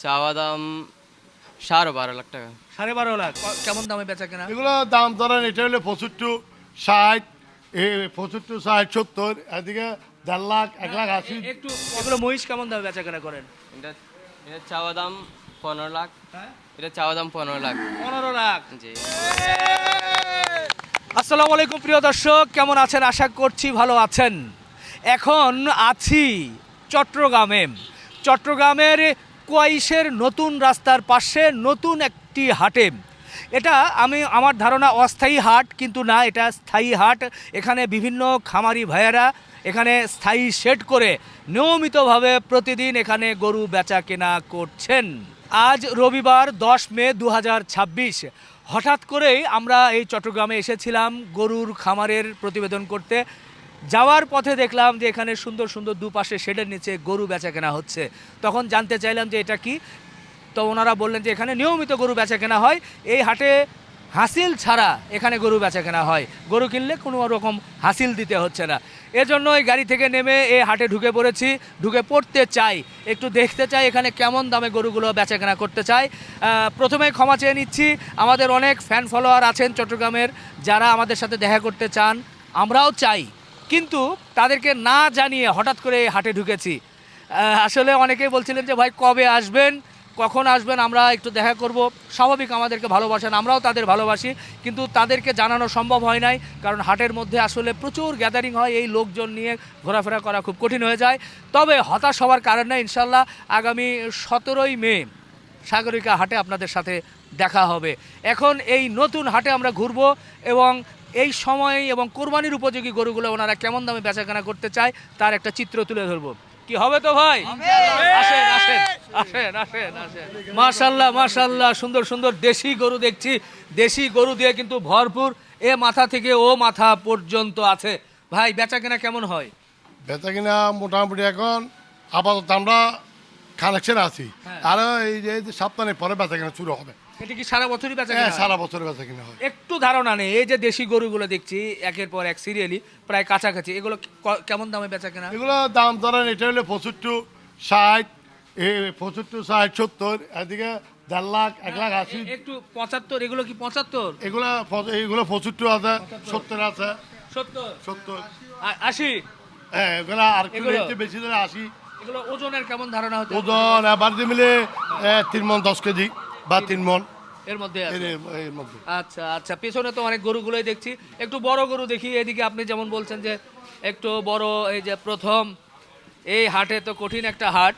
চাওয়া দাম 12.5 লাখ টাকা। 12.5 লাখ কেমন দামে বেচা কেনা? এগুলো দাম ধরেন এটা হলে 65, 60, 65, 60, 70, এদিকে 1.5 লাখ, 1,80,000। একটু এগুলো মহিষ কেমন দামে বেচা কেনা করেন? এটা এটা চাওয়া দাম 15 লাখ। হ্যাঁ, এটা চাওয়া দাম 15 লাখ। 15 লাখ। জি। আসসালামু আলাইকুম প্রিয় দর্শক, কেমন আছেন? আশা করছি ভালো আছেন। এখন আছি চট্টগ্রামের কোয়াইশের নতুন রাস্তার পাশে নতুন একটি হাটে। এটা আমার ধারণা অস্থায়ী হাট, কিন্তু না, এটা স্থায়ী হাট। এখানে বিভিন্ন খামারি ভাইয়েরা এখানে স্থায়ী শেড করে নিয়মিতভাবে প্রতিদিন এখানে গরু বেচা কেনা করছেন। আজ রবিবার 10 মে 2026। হঠাৎ করেই আমরা এই চট্টগ্রামে এসেছিলাম গরুর খামারের প্রতিবেদন করতে। যাওয়ার পথে দেখলাম যে এখানে সুন্দর সুন্দর দুপাশে শেডের নিচে গরু বেচা কেনা হচ্ছে। তখন জানতে চাইলাম যে এটা কি, তো ওনারা বললেন যে এখানে নিয়মিত গরু বেচা কেনা হয়। এই হাটে হাসিল ছাড়া এখানে গরু বেচা কেনা হয়, গরু কিনলে কোনো রকম হাসিল দিতে হচ্ছে না। এজন্য এই গাড়ি থেকে নেমে এই হাটে ঢুকে পড়েছি। ঢুকে পড়তে চাই, একটু দেখতে চাই এখানে কেমন দামে গরুগুলো বেচা কেনা করতে চাই। প্রথমেই ক্ষমা চেয়ে নিচ্ছি, আমাদের অনেক ফ্যান ফলোয়ার আছেন চট্টগ্রামের, যারা আমাদের সাথে দেখা করতে চান, আমরাও চাই, কিন্তু তাদেরকে না জানিয়ে হঠাৎ করে এই হাটে ঢুকেছি। আসলে অনেকেই বলছিলেন যে ভাই কবে আসবেন, কখন আসবেন, আমরা একটু দেখা করব। স্বাভাবিক, আমাদেরকে ভালোবাসেন, আমরাও তাদের ভালোবাসি, কিন্তু তাদেরকে জানানো সম্ভব হয় নাই, কারণ হাটের মধ্যে আসলে প্রচুর গ্যাদারিং হয়, এই লোকজন নিয়ে ঘোরাফেরা করা খুব কঠিন হয়ে যায়। তবে হতাশ হওয়ার কারণ নেই, ইনশাল্লাহ আগামী 17ই মে সাগরিকা হাটে আপনাদের সাথে দেখা হবে। এখন এই নতুন হাটে আমরা ঘুরবো এবং এই সময় এবং কোরবানির উপযোগী গরুগুলো ওনারা কেমন দামে বেচাকেনা করতে চায় তার একটা চিত্র তুলে ধরবো। কি হবে তো ভাই? আসেন আসেন আসেন আসেন আসেন। মাশাল্লাহ মাশাল্লাহ, সুন্দর সুন্দর দেশি গরু দেখছি। দেশি গরু দিয়ে কিন্তু ভরপুর, এ মাথা থেকে ও মাথা পর্যন্ত আছে। ভাই বেচাকেনা কেমন হয়? বেচা কিনা মোটামুটি এখন আপাতত আমরা কানেকশন আছি। হ্যাঁ। আর এই যে সপ্তাহে পরে বেচা কিনা শুরু হবে। এটা কি সারা বছরই বেচা হ্যাঁ, কেনা? সারা বছর বেচা কিনা হয়। একটু ধারণা নেই, এই যে দেশি গরুগুলো দেখছি একের পর এক সিরিয়ালি প্রায় কাছাকাছি, এগুলো কেমন দামে বেচা কেনা? এগুলো দাম ধরেন এটা হলে 65, 60, 65, 60, 70, এদিকে 1.5 লাখ, 1,80,000। একটু 75, এগুলো কি 75? এগুলো 65 আছে, 70 আছে, 70, 70। 80? হ্যাঁ, এগুলো আর একটু এগুলো? একটু বেশি ধরে 80। এগুলো ওজনের কেমন ধারণা হতে? ওজন এবার দিয়ে মিলে 3 মণ 10 কেজি বা 3 মণ এর মধ্যে আছে? এর মধ্যে। আচ্ছা আচ্ছা, পেছনে তো অনেক গরুগুলোই দেখছি, একটু বড় গরু দেখি। এদিকে আপনি যেমন বলছেন যে একটু বড়, এই যে প্রথম এই হাটে তো কঠিন একটা হাট,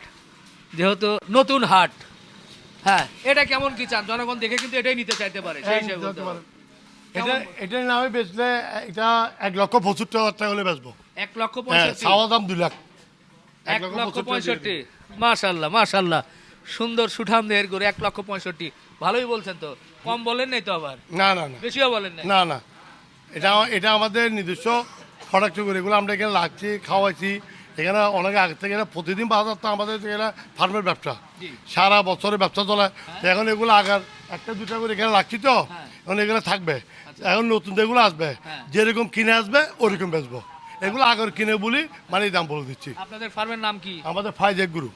যেহেতু নতুন হাট। হ্যাঁ, এটা কেমন কি চান? জনগণ দেখে কিন্তু এটাই নিতে চাইতে পারে, সেই হিসেবে বলতে পারেন। এটা এটার নামে বেচলে এটা 1,75,000 টাকা হলে বেচবো। 1,65,000? চাওয়া দাম 2 লাখ। 1,65,000। মাশাল্লাহ মাশাল্লাহ, সুন্দর সুঠাম দেহের গরু, 1,65,000। ভালোই বলছেন তো, কম বলেন নাই তো আবার? না না না বেশিও বলেন নাই? না না, এটা আমাদের নিজস্ব প্রোডাক্ট করে, এগুলো আমরা এখানে লাগছি, খাওয়াইছি। এখানে অনেক আগে থেকে প্রতিদিন বাজার, তো আমাদের এখানে ফার্মের ব্যবসা, জি। সারা বছরের ব্যবসা চলে। এখন এগুলো আগার 1-2টা করে এখানে লাগছি, তো হ্যাঁ। এখন এগুলো থাকবে। এখন নতুন যেগুলো আসবে, হ্যাঁ। যেরকম কিনে আসবে ওরকম বেচবো। এগুলো আগের কিনে বলি মানে দাম বলে দিচ্ছি। আপনাদের ফার্মের নাম কি? আমাদের ফাইজেক গুরু।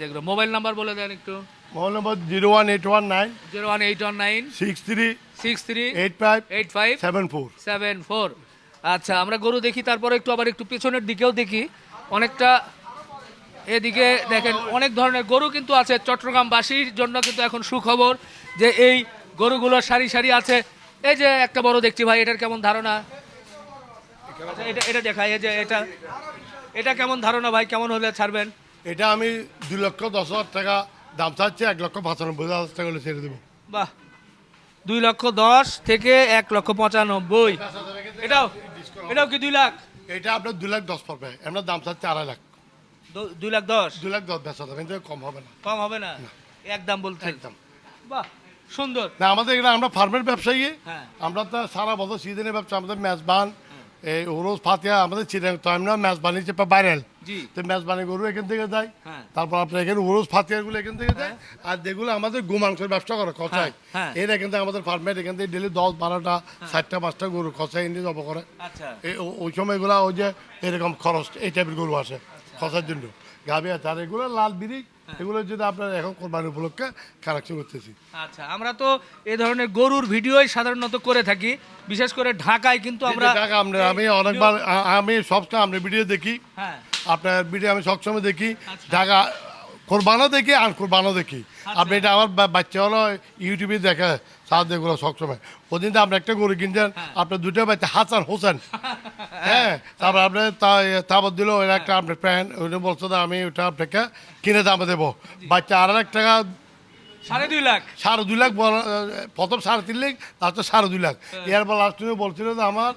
যেগুলো মোবাইল নাম্বার বলে দেন একটু। মোবাইল নম্বর 01819 01819 63 63 85 85 74। 74। আচ্ছা, আমরা গরু দেখি, তারপরে একটু আবার একটু পেছনের দিকেও দেখি। অনেকটা এদিকে দেখেন, অনেক ধরনের গরু কিন্তু আছে। চট্টগ্রামবাসীর জন্য কিন্তু এখন সুখবর যে এই গরুগুলো সারি সারি আছে। এই যে একটা বড় দেখছি ভাই, এটার কেমন ধারণা? আচ্ছা, এটা এটা দেখাই, এই যে এটা কেমন ধারণা ভাই, কেমন হলে ছাড়বেন? এটা আমি 2,10,000 টাকা দাম চাচ্ছি, 1,95,000 টাকা হলে ছেড়ে দেবো। বাহ, 2,10,000 থেকে 1,95,000। এটাও এটাও কি 2 লাখ? এটা আপনার 2,10,000 পড়বে, আপনার দাম চাচ্ছে 2.5 লাখ। 2,10,000 2,10,000 বেচা যাবে, কিন্তু কম হবে না। কম হবে না? একদম বলতে একদম। বাহ, সুন্দর। না, আমাদের এখানে আমরা ফার্মের ব্যবসায়ী। হ্যাঁ। আমরা তো সারা বছর সিজনের ব্যবসা, আমাদের মেজবান, এই ওরোজ ফাতিয়া, আমাদের চিরাং তো আমরা মেজবানি চেপা ভাইরাল। জি। তো মেজবানি গরু এখান থেকে যায়। হ্যাঁ। তারপর আপনার এখানে ওরোজ ফাতিয়াগুলো এখান থেকে যায়। আর যেগুলো আমাদের গো মাংসের ব্যবসা করে কচাই, হ্যাঁ। এর এখান থেকে আমাদের ফার্মের এখান থেকে ডেলি 10-12টা 4টা 5টা গরু কচাই এনে জব করে। আচ্ছা ওই সময় এগুলা ওই যে এরকম খরচ এই টাইপের গরু আসে খরচার জন্য। গাভী আছে, আর এগুলো লাল বিড়ি এগুলো যদি আপনার এখন কোরবানি উপলক্ষে কালেকশন করতেছি। আচ্ছা, আমরা তো এই ধরনের গরুর ভিডিওই সাধারণত করে থাকি, বিশেষ করে ঢাকায় কিন্তু আমরা ঢাকা আমি অনেকবার আমি সবসময় আপনার ভিডিও দেখি, হ্যাঁ আপনার ভিডিও আমি সবসময় দেখি, আচ্ছা। ঢাকা কোরবানও দেখি আর কোরবানও দেখি। আপনি এটা আমার বাচ্চা হলো ইউটিউবে দেখে সাহায্য এগুলো সবসময়। ওদিন তো আপনি একটা গরু কিনছেন, আপনার দুটো বাচ্চা হাসান হোসেন, হ্যাঁ, তারপর আপনি তারপর দিল ওই একটা আপনার প্যান্ট ওইটা বলছো তো আমি ওটা আপনাকে কিনে দামে দেবো, বাচ্চা 2.5 লাখ, 2.5 লাখ, 2.5 লাখ প্রথম 3.5 লাখ, তারপর 2.5 লাখ। এরপর লাস্ট বলছিল যে আমার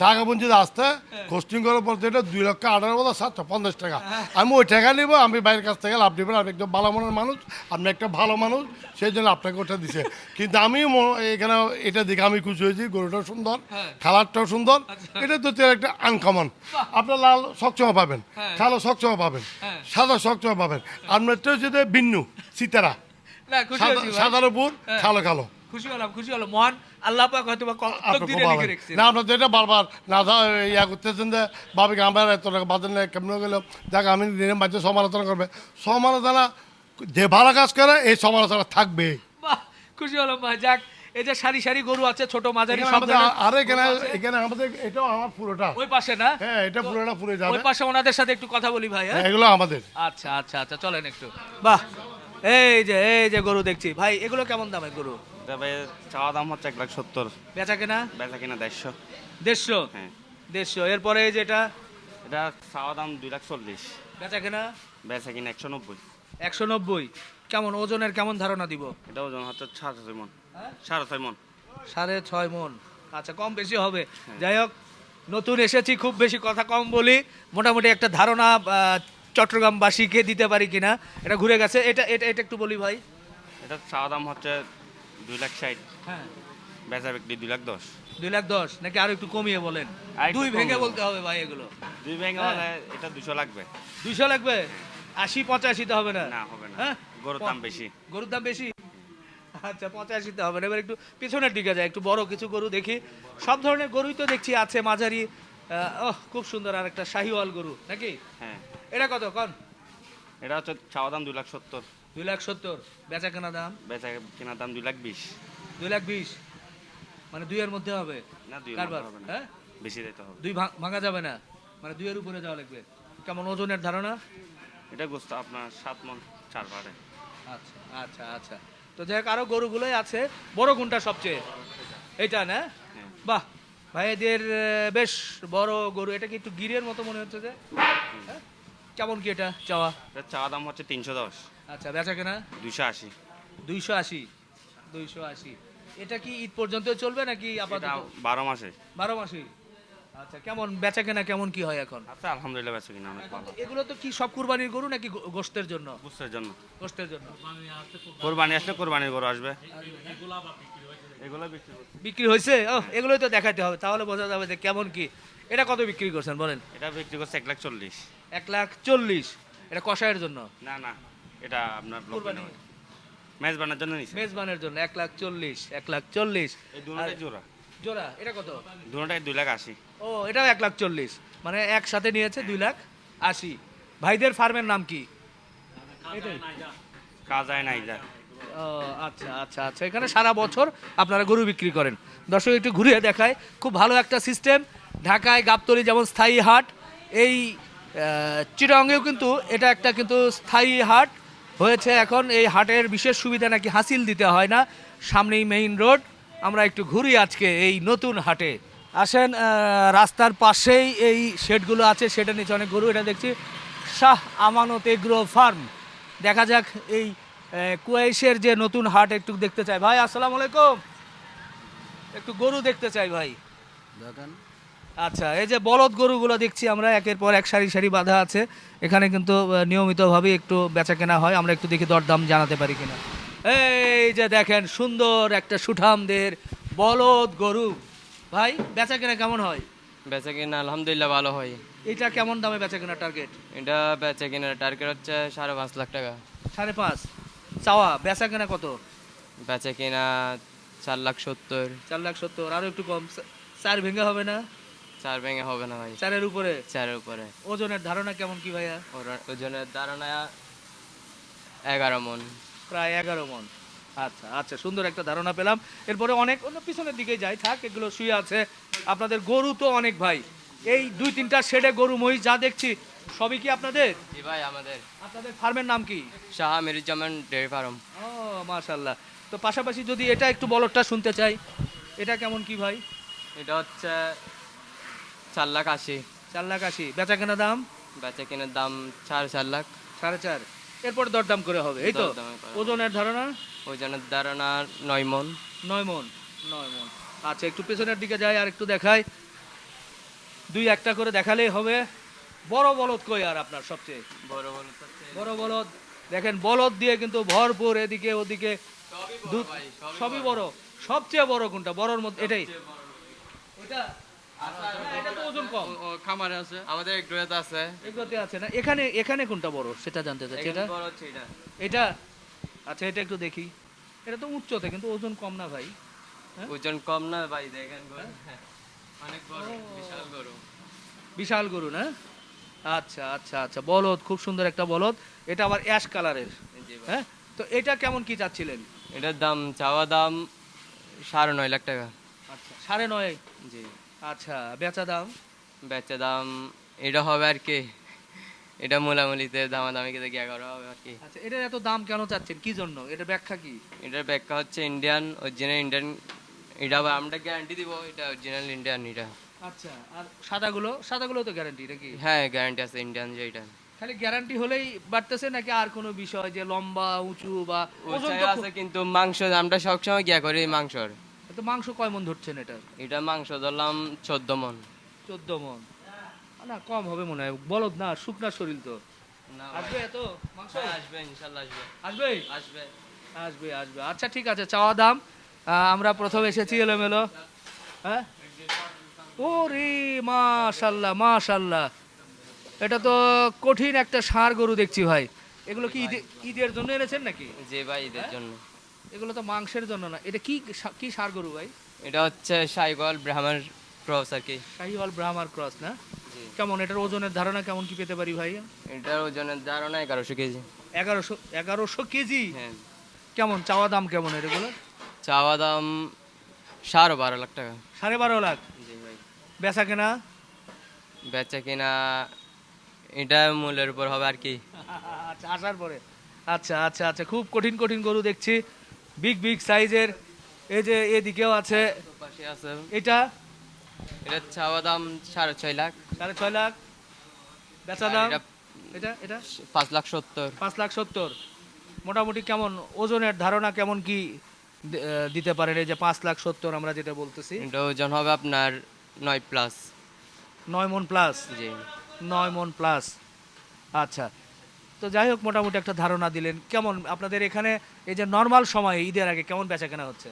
ঢাকা পঞ্চায়েত আসতে কোস্টিং করার পর এটা 2,18,750 টাকা। আমি ওই টাকা নিবো, আমি বাইরের কাছ থেকে লাভ নেবেন, আপনি একদম ভালো মনের মানুষ, আপনি একটা ভালো মানুষ, সেই জন্য আপনাকে ওটা দিছে। কিন্তু আমি এখানে এটা দেখে আমি খুশি হয়েছি, গরুটাও সুন্দর, কালারটাও সুন্দর, এটা তো একটা আনকমন। আপনার লাল সবসময় পাবেন, কালো সবসময় পাবেন, সাদা সবসময় পাবেন, আপনার তো হচ্ছে ভিন্ন সিতারা, না খুশি হয়েছি ভাই। সাদার উপর কালো কালো। খুশি হলাম মহান আল্লাহ পাক হয়তো বা তকদিরে লিখে রেখেছেন। না আপনার তো এটা বারবার না ইয়া করতেছেন যে ভাবিকে আমরা এত টাকা বাজার নেই কেমন গেল, দেখ আমি দিনের মাঝে সমালোচনা করবে, সমালোচনা যে ভালো কাজ করে এই সমালোচনা থাকবে। বাহ, খুশি হলাম ভাই। যাক, এই যে সারি সারি গরু আছে, ছোট মাঝারি সব ধরনের। আর এখানে আমাদের এটাও আমার পুরোটা, ওই পাশে না? হ্যাঁ এটা পুরোটা পুরো যাবে। ওই পাশে ওনাদের সাথে একটু কথা বলি ভাই। হ্যাঁ এগুলো আমাদের। আচ্ছা আচ্ছা আচ্ছা, চলেন একটু। বাহ, এই যে গরু দেখছি ভাই, এগুলো কেমন দামের গরু? তবে চাওয়া দাম হচ্ছে 1,70,000, বেচা কেনা বেচা কিনা 150। 150? হ্যাঁ, 150। এরপরে এই যেটা এটা চাওয়া দাম 2,40,000, বেচা কেনা বেচা কিনা 190। 190। কেমন ওজনের কেমন ধারণা দিব? এটা ওজন হচ্ছে 6.5 মন। হ্যাঁ? 6.5 মন। 6.5 মন। আচ্ছা, কম বেশি হবে। যাই হোক, নতুন এসেছি, খুব বেশি কথা কম বলি, মোটামুটি একটা ধারণা চট্টগ্রামবাসীকে দিতে পারি কিনা। এটা ঘুরে গেছে, এটা এটা এটা একটু বলি ভাই। এটা চাওয়া দাম হচ্ছে 2,60,000, হ্যাঁ, বেচা বিক্রি 2,10,000। 2,10,000 নাকি আরো একটু কমিয়ে বলেন? আরেকটু দুই ভেঙে কমিয়ে বলতে হবে ভাই এগুলো। দুই ব্যাংকে হ্যাঁ। মানে এটা 200 লাগবে। 200 লাগবে? 80-85 তো হবে না? না হবে না, হ্যাঁ, গরুর দাম বেশি। গরুর দাম বেশি। আচ্ছা, 85 তে হবে না। এবার একটু পিছনের দিকে যায়, একটু বড় কিছু গরু দেখি। সব ধরনের গরুই তো দেখছি আছে, মাঝারি। খুব সুন্দর আর একটা শাহিওয়াল গরু নাকি? হ্যাঁ, এটা কত কন? এটা হচ্ছে চাওয়া দাম 2,70,000, 2,70,000। বেচা কেনা দাম বেচা কিনা দাম 2,20,000। 2,20,000, মানে দুইয়ের মধ্যে হবে না, 2 কারবার? হবে না, হ্যাঁ, বেশি দিতে হবে। দুই ভাঙা যাবে না, মানে দুইয়ের উপরে যাওয়া লাগবে। কেমন ওজনের ধারণা? এটা গোস্ত আপনার 7 মন 4 বারে। আচ্ছা আচ্ছা আচ্ছা, তো যাই হোক, আরো গরুগুলোই আছে। বড় কোনটা সবচেয়ে? এইটা না? হ্যাঁ। বাহ, ভাইদের বেশ বড় গরু। এটা কি একটু গিরের মতো মনে হচ্ছে যে? হ্যাঁ? কেমন কি এটা চাওয়া? এটা চাওয়া দাম হচ্ছে 310, আচ্ছা, বেচা কেনা 280। 280। 280। এটা কি ঈদ পর্যন্ত চলবে নাকি এটা আপাতত? 12 মাসে। 12 মাসই। আচ্ছা, কেমন বেচা কেনা কেমন কি হয় এখন? আচ্ছা, আলহামদুলিল্লাহ বেচা কিনা অনেক ভালো। এগুলো তো কি সব কুরবানির গরু নাকি গোশতের জন্য? বুঝতের জন্য গোশতের জন্য কোরবানি আসলে কোরবানির গরু আসবে। এগুলো বিক্রি করছি। বিক্রি হয়েছে? ও, এগুলোই তো দেখাতে হবে, তাহলে বোঝা যাবে যে কেমন কি। এটা কত বিক্রি করছেন বলেন? এটা বিক্রি করছে 1,40,000। 1,40,000। এটা কষায়ের জন্য? না না, এটা আপনার কুরবানি মেজবানের জন্য নিছে। মেজবানের জন্য 1,40,000। 1,40,000 এই দুটোটাই জোড়া। জোড়া। এটা কত? দুটোটাই 2,80,000। ও, এটাও 1,40,000, মানে একসাথে নিয়েছে 2,80,000। ভাইদের ফার্মের নাম কি? এটাই? কাজায় নাই যা। ও, আচ্ছা আচ্ছা আচ্ছা, এখানে সারা বছর আপনারা গরু বিক্রি করেন। দর্শক একটু ঘুরিয়ে দেখায়, খুব ভালো একটা সিস্টেম। ঢাকায় গাবতলী যেমন স্থায়ী হাট, এই চিটাগাংয়েও কিন্তু এটা একটা কিন্তু স্থায়ী হাট হয়েছে এখন। এই হাটের বিশেষ সুবিধা নাকি হাসিল দিতে হয় না, সামনেই মেইন রোড। আমরা একটু ঘুরি আজকে এই নতুন হাটে। আসেন, রাস্তার পাশেই এই শেডগুলো আছে, সেটা নিচে অনেক গরু। এটা দেখছি শাহ আমানত এগ্রো ফার্ম। দেখা যাক এই কুয়াইশের যে নতুন হাট একটু দেখতে চাই। ভাই আসসালামু আলাইকুম, একটু গরু দেখতে চাই ভাই। দেখেন আচ্ছা, এই যে বলদ গরুগুলো দেখছি আমরা, একের পর এক সারি সারি বাঁধা আছে। এখানে কিন্তু নিয়মিতভাবে একটু বেচা কেনা হয়, আমরা একটু দেখি দরদাম জানাতে পারি কিনা। এই যে দেখেন, সুন্দর একটা সুঠামদের বলদ গরু। ভাই, বেচা কেনা কেমন হয়? বেচা কিনা আলহামদুলিল্লাহ ভালো হয়। এটা কেমন দামে বেচা কেনা টার্গেট? এটা বেচা কিনার টার্গেট হচ্ছে 5.5 লাখ টাকা। 5.5 চাওয়া, বেচা কেনা কত? বেচা কিনা 4,70,000। 4,70,000। আরো একটু কম, 4 ভেঙে হবে না? 4 ভেঙে হবে না ভাই, 4-এর উপরে। 4-এর উপরে। ওজনের ধারণা কেমন কি ভাইয়া? ওজনের ধারণা 11 মন। প্রায় 11 মন। আচ্ছা আচ্ছা, সুন্দর একটা ধারণা পেলাম। এরপরে অনেক অন্য পিছনের দিকে যাই, থাক এগুলো শুয়ে আছে। আপনাদের গরু তো অনেক ভাই, এই 2-3টা শেডে গরু মহিষ যা দেখছি সবই কি আপনাদের? জি ভাই, আমাদের আপনাদের ফার্মের নাম কি? Shah Miruzzaman dairy farm. ও মাশাল্লাহ। তো পাশাপাশি যদি এটা একটু বলদটা শুনতে চাই, এটা কেমন কি ভাই? এটা হচ্ছে 4,80,000। 4,80,000। বেচা কেনা দাম বেচা কেনার দাম 4.5 লাখ। 4.5। এরপর দরদাম করে হবে, এই তো? দরদামে করা হবে। ওজনের ধারণা? ওজনের ধারণা 9 মন। 9 মন। 9 মন। আচ্ছা, একটু পেছনের দিকে যাই আর একটু দেখাই। 2-1টা করে দেখালেই হবে। বড় বলদ কই আর আপনার সবচেয়ে? বড় বড় বড় বলদ দেখেন, বলদ দিয়ে কিন্তু ভরপুর, এদিকে ওদিকে দুধ সবই বড়। সবচেয়ে বড় কোনটা? বড়র মধ্যে এটাই? ওটা? এটা তো ওজন কম। খামারে আছে, আমাদের একটুতে আছে। এগুলোতে আছে না? এখানে এখানে কোনটা বড় সেটা জানতে চাচ্ছি। এটা? বড় হচ্ছে এটা। এটা? আচ্ছা, এটা একটু দেখি। এটা তো উচ্চতে কিন্তু ওজন কম না ভাই? ওজন কম না ভাই, দেখেন গরু। অনেক বড়, বিশাল গরু। বিশাল গরু না? আচ্ছা আচ্ছা আচ্ছা, বলদ, খুব সুন্দর একটা বলদ। এটা আবার অ্যাশ কালারের। জি ভাই। হ্যাঁ, তো এটা কেমন কি চাচ্ছিলেন? এটার দাম, চাওয়া দাম 9.5 লাখ টাকা। আচ্ছা, 9.5। জি। আচ্ছা, বেচা দাম? বেচা দাম এটা হবে আর কি, এটা মোলামুলিতে দামাদামি দেখি 11 হবে আর কি। আচ্ছা, এটার এত দাম কেন চাচ্ছেন, কি জন্য, এটা ব্যাখ্যা কি? এটার ব্যাখ্যা হচ্ছে ইন্ডিয়ান, অরিজিনাল ইন্ডিয়ান। এটা আবার আমরা গ্যারান্টি দিব, এটা অরিজিনাল ইন্ডিয়ান এটা। আচ্ছা, আর সাদাগুলো? সাদাগুলো তো গ্যারান্টি নাকি? হ্যাঁ, গ্যারান্টি আছে ইন্ডিয়ান যে এটা। খালি গ্যারান্টি হলেই বাড়তেছে নাকি আর কোনো বিষয়, যে লম্বা উঁচু বা ওজন? উঁচাই আছে কিন্তু মাংস আমরা সবসময় গিয়া করি মাংসর। তো মাংস কয় মন ধরছেন এটা? এটা মাংস ধরলাম 14 মন। 14 মন। না, কম হবে মনে হয়, বলদ না, শুকনা শরীর তো। না আসবে এত মাংস? আসবে, ইনশাল্লাহ আসবে। আসবে আসবে। আসবে আসবে। আচ্ছা ঠিক আছে, চাওয়া দাম। আমরা প্রথম এসেছি এলোমেলো। হ্যাঁ, ওরে মাশাল্লাহ মাশাল্লাহ, এটা তো কঠিন একটা ষাঁড় গরু দেখছি ভাই। এগুলো কি ঈদের জন্য এনেছেন নাকি? যে ভাই ঈদের জন্য। এগুলো তো মাংসের জন্য না। এটা কি কি ষাঁড় গরু ভাই? এটা হচ্ছে সাইগল ব্রাহ্মণ ক্রস আর কি। শাহিওয়াল ব্রাহ্মার ক্রস না? জি। কেমন এটার ওজনের ধারণা কেমন কি পেতে পারি ভাই? এটার ওজনের ধারণা 1100 কেজি। 1100 কেজি? হ্যাঁ। কেমন চাওয়া দাম কেমন এগুলো? চাওয়া দাম 12.5 লাখ টাকা। 12.5 লাখ। জি ভাই। বেচা কেনা? বেচা কিনা এটা মূলের উপর হবে আর কি। আচ্ছা, আসার পরে। আচ্ছা আচ্ছা আচ্ছা, খুব কঠিন কঠিন গরু দেখছি, বিগ বিগ সাইজের। এই যে এদিকেও আছে। পাশে আছে। এটা? এটা চাওয়া দাম 6.5 লাখ। 6.5 লাখ। বেচা দাম? এটা এটা এটা 5,70,000। 5,70,000। মোটামুটি কেমন ওজনের ধারণা কেমন কি দিতে পারেন, এই যে 5,70,000 আমরা যেটা বলতেছি? এটা ওজন হবে আপনার 9 প্লাস। 9 মন প্লাস? জি। 9 মন প্লাস। আচ্ছা, তো যাই হোক, মোটামুটি একটা ধারণা দিলেন। কেমন আপনাদের এখানে এই যে নর্মাল সময়ে ঈদের আগে কেমন বেচা কেনা হচ্ছে?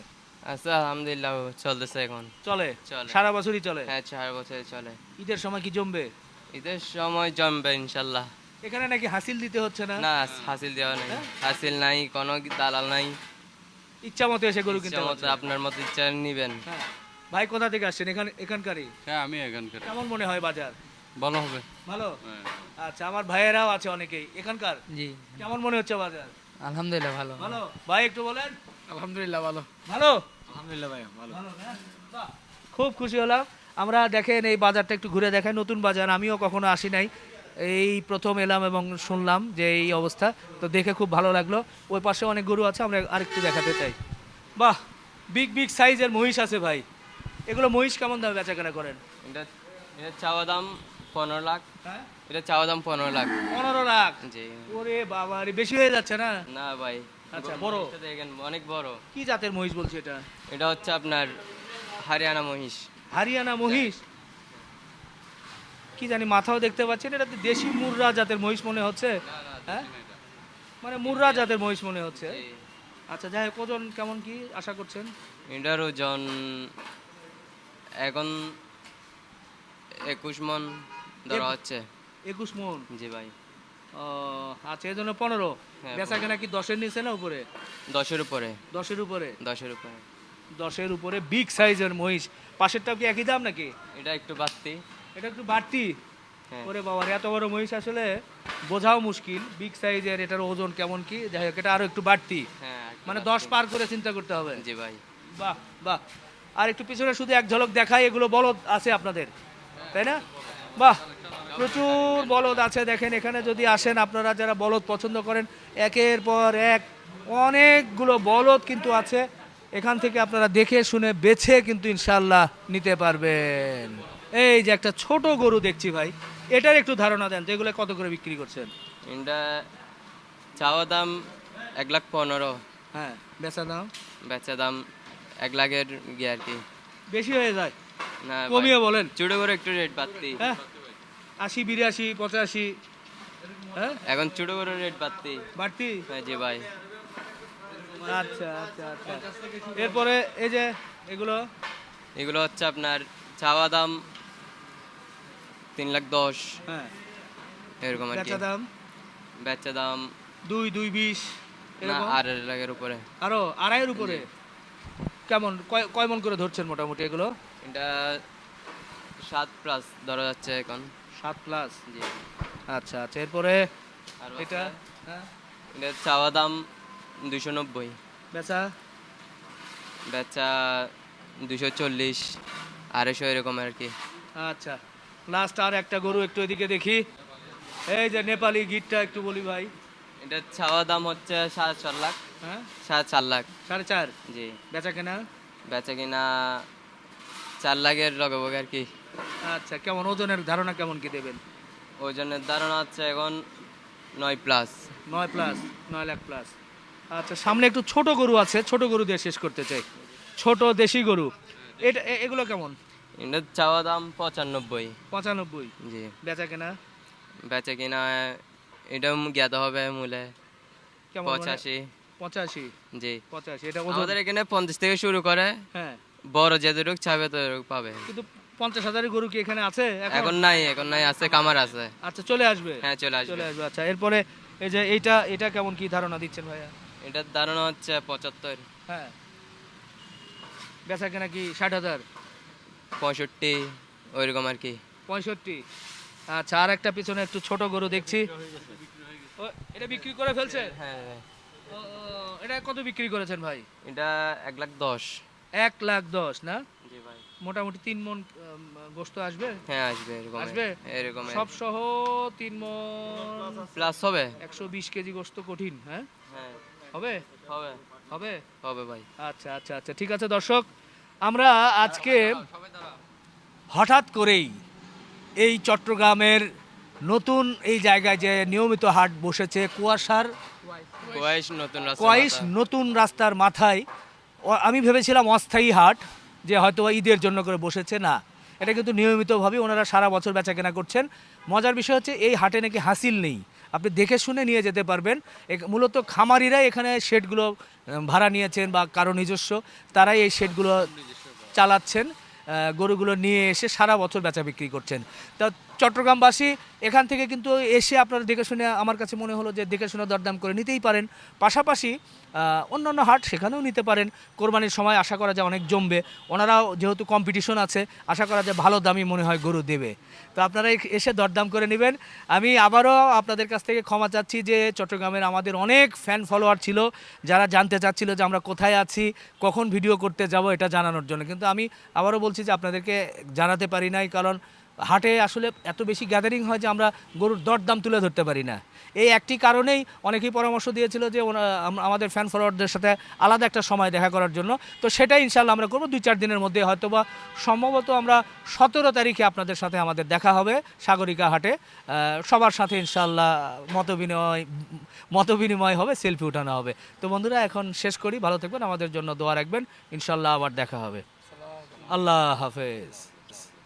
আচ্ছা, আলহামদুলিল্লাহ চলতেছে এখন। চলে? চলে। সারা বছরই চলে? হ্যাঁ, 4 বছর চলে। ঈদের সময় কি জমবে? ঈদের সময় জমবে ইনশাল্লাহ। এখানে নাকি হাসিল দিতে হচ্ছে না? না, হাসিল দেওয়া নাই। হাসিল নাই, কোনো দালাল নাই। ইচ্ছা মতো এসে গরু কিনতে ইচ্ছা মতো হচ্ছে? আপনার মতো ইচ্ছা নিবেন। হ্যাঁ। ভাই কোথা থেকে আসছেন? এখানকারই? হ্যাঁ, আমি এখানকার। কেমন মনে হয় বাজার? ভালো হবে। ভালো? হ্যাঁ। আচ্ছা, আমার ভাইয়েরাও আছে অনেকেই এখানকার। জি, কেমন মনে হচ্ছে বাজার? আলহামদুলিল্লাহ ভালো। ভালো। ভাই একটু বলেন। আলহামদুলিল্লাহ ভালো। ভালো? আলহামদুলিল্লাহ ভাই ভালো। ভালো না? বাহ, খুব খুশি হলাম। আমরা দেখেন এই বাজারটা একটু ঘুরে দেখাই, নতুন বাজার, আমিও কখনো আসি নাই, এই প্রথম এলাম এবং শুনলাম যে এই অবস্থা। তো দেখে খুব ভালো লাগলো। ওই পাশে অনেক গরু আছে, আমরা আরেকটু দেখাতে চাই। বাহ, বিগ বিগ সাইজের মহিষ আছে ভাই। এগুলো মহিষ কেমন দামে বেচা কেনা করেন? এটা এটা চাওয়া দাম 15 লাখ। হ্যাঁ, এটা চাওয়া দাম 15 লাখ। 15 লাখ? জি। ওরে বাবা রে, বেশি হয়ে যাচ্ছে না? না ভাই। আচ্ছা, বড়? মহিষটা দেখেন অনেক বড়। কি জাতের মহিষ বলছি এটা? এটা হচ্ছে আপনার হরিয়ানা মহিষ। হরিয়ানা মহিষ? কি জানি, মাথাও দেখতে পাচ্ছেন, এটা তো দেশি মুর্রা জাতের মহিষ মনে হচ্ছে। হ্যাঁ, মানে মুর্রা জাতের মহিষ মনে হচ্ছে। জি। আচ্ছা, যাই হোক, ওজন কেমন কি আশা করছেন? এটার ওজন এখন 21 মন ধরা হচ্ছে। 21 মন? জি ভাই। ও আচ্ছা, এই জন্য 15। হ্যাঁ, বেচা কেনা কি 10-এর নিচে না উপরে? 10-এর উপরে। 10-এর উপরে? 10-এর উপরে। 10-এর উপরে বিগ সাইজের মহিষ। পাশেরটাও কি একই দাম নাকি? এটা একটু বাড়তি। এটা একটু বাড়তি? হ্যাঁ। ওরে বাবা রে, এত বড় মহিষ আসলে বোঝাও মুশকিল, বিগ সাইজের, এটার ওজন কেমন কি, যাই হোক এটা আরো একটু বাড়তি, হ্যাঁ মানে 10 পার করে চিন্তা করতে হবে। জি ভাই। বাহ বাহ। আর একটু পিছনে শুধু এক ঝলক দেখাই, এগুলো বলদ আছে আপনাদের, তাই না? বাহ, প্রচুর বলদ আছে। দেখেন এখানে যদি আসেন আপনারা যারা বলদ পছন্দ করেন, একের পর এক অনেকগুলো বলদ কিন্তু আছে। এখান থেকে আপনারা দেখে শুনে বেছে কিন্তু ইনশাল্লাহ নিতে পারবেন। এই যে একটা ছোট গরু দেখছি ভাই, এটার একটু ধারণা দেন, যেগুলো কত করে বিক্রি করছেন? এটা চাওয়া দাম 1,15,000, হ্যাঁ, বেচা দাম বেচা দাম 1,00,000 গিয়ে আর কি। বেশি হয়ে যায়, না ভাই, কমিয়ে বলেন। ছোট করে একটু রেট বাড়তি। হ্যাঁ, 80, 82, 85, হ্যাঁ এখন ছোট করে রেট বাড়তি। বাড়তি। হ্যাঁ জি ভাই। আচ্ছা আচ্ছা আচ্ছা। এরপরে এই যে এগুলো, এগুলো হচ্ছে আপনার চাওয়া দাম 3,10,000 হ্যাঁ, এরকম আর কি। বেচা দাম বেচা দাম 2, 2.20 না এরকম, 2,500 উপরে। আরো 2.5 উপরে। কেমন কয় মন করে ধরছেন মোটামুটি এগুলো? এটা 7+ ধরা যাচ্ছে এখন। 7+। জি। আচ্ছা আচ্ছা। এরপরে আর এটা, হচ্ছে হ্যাঁ, এটা চাওয়া দাম 290, বেচা বেচা 240, 250 এরকম আর কি। আচ্ছা। লাস্ট আর একটা গরু একটু এদিকে দেখি, এই যে নেপালি গিরটা একটু বলি ভাই। এটা চাওয়া দাম হচ্ছে 4.5 লাখ। হ্যাঁ, 4.5 লাখ। 4.5। জি। বেচা কেনা? বেচা কিনা 4 লাখের লগভগ আর কি। আচ্ছা, কেমন ওজনের ধারণা কেমন কি দেবেন? ওজনের ধারণা হচ্ছে এখন 9+। 9+, 9 লাখ প্লাস। আচ্ছা, সামনে একটু ছোট গরু আছে, ছোট গরু দিয়ে শেষ করতে চাই। ছোট দেশি গরু, এটা এগুলো কেমন? এটা চাওয়া দাম 95। 95। জি। বেচা কেনা বেচা কিনা এটাও জ্ঞাত হবে মূলে কেমন? 85। 85। জি। 85, এটা ওজন? আমাদের এখানে 50 থেকে শুরু করে, হ্যাঁ, বড় যেটুক চাবে ততটুক পাবে। কিন্তু 50,000 গরু কি এখানে আছে এখন নাই, আছে কামার আছে। আচ্ছা, চলে আসবে। হ্যাঁ চলে আসবে। চলে আসবে। আচ্ছা, এরপরে এই যে এটা কেমন কি ধারণা দিচ্ছেন ভাইয়া? এটার ধারণা হচ্ছে 75, হ্যাঁ, বেচা কেনা কি 60,000? 65 ওইরকম আর কি। 65। আচ্ছা, আর একটা পিছনে একটু ছোট গরু দেখছি, ও, এটা বিক্রি করে ফেলছে? হ্যাঁ ও, এটা কত বিক্রি করেছেন ভাই? এটা 1,10,000। 1,10,000 না? জি ভাই। মোটামুটি 3 মন গোস্ত আসবে? হ্যাঁ আসবে এরকম। আসবে? এরকম সব সহ 3 মন, প্লাস হবে। 120 কেজি গোস্ত কঠিন, হ্যাঁ? হ্যাঁ হবে হবে হবে। হবে ভাই। আচ্ছা আচ্ছা আচ্ছা, ঠিক আছে দর্শক, আমরা আজকে হঠাৎ করেই এই চট্টগ্রামের নতুন এই জায়গায় যে নিয়মিত হাট বসেছে, কোয়াইশ নতুন রাস্তার মাথায়, আমি ভেবেছিলাম অস্থায়ী হাট, যে হয়তো ঈদের জন্য করে বসেছে, না, এটা কিন্তু নিয়মিতভাবে ওনারা সারা বছর বেচাকেনা করছেন। মজার বিষয় হচ্ছে এই হাটে নাকি হাসিল নেই, আপনি দেখে শুনে নিয়ে যেতে পারবেন। মূলত খামারিরাই এখানে শেডগুলো ভাড়া নিয়েছেন বা কারো নিজস্ব, তারাই এই শেডগুলো চালাচ্ছেন, গরুগুলো নিয়ে এসে সারা বছর বেচা বিক্রি করছেন। তা চট্টগ্রামবাসী এখান থেকে কিন্তু এসে আপনারা দেখে শুনে, আমার কাছে মনে হলো যে দেখে শুনে দরদাম করে নিতেই পারেন। পাশাপাশি অন্যান্য হাট সেখানেও নিতে পারেন। কোরবানির সময় আশা করা যায় অনেক জমবে, ওনারাও যেহেতু কম্পিটিশন আছে, আশা করা যায় ভালো দামই মনে হয় গরু দেবে। তো আপনারা এসে দরদাম করে নেবেন। আমি আবারও আপনাদের কাছ থেকে ক্ষমা চাচ্ছি যে চট্টগ্রামের আমাদের অনেক ফ্যান ফলোয়ার ছিল যারা জানতে চাচ্ছিল যে আমরা কোথায় আছি, কখন ভিডিও করতে যাব, এটা জানানোর জন্য, কিন্তু আমি আবারও বলছি যে আপনাদেরকে জানাতে পারি নাই, কারণ হাটে আসলে এত বেশি গ্যাদারিং হয় যে আমরা গরুর দরদাম তুলে ধরতে পারি না। এই একটি কারণেই অনেকেই পরামর্শ দিয়েছিল যে আমাদের ফ্যান ফলোয়ারদের সাথে আলাদা একটা সময় দেখা করার জন্য, তো সেটাই ইনশাল্লাহ আমরা করবো 2-4 দিনের মধ্যে, হয়তোবা সম্ভবত আমরা 17 তারিখে আপনাদের সাথে আমাদের দেখা হবে সাগরিকা হাটে। সবার সাথে ইনশাল্লাহ মত বিনিময় হবে, সেলফি উঠানো হবে। তো বন্ধুরা, এখন শেষ করি, ভালো থাকবেন, আমাদের জন্য দোয়া রাখবেন, ইনশাল্লাহ আবার দেখা হবে। আল্লাহ হাফেজ।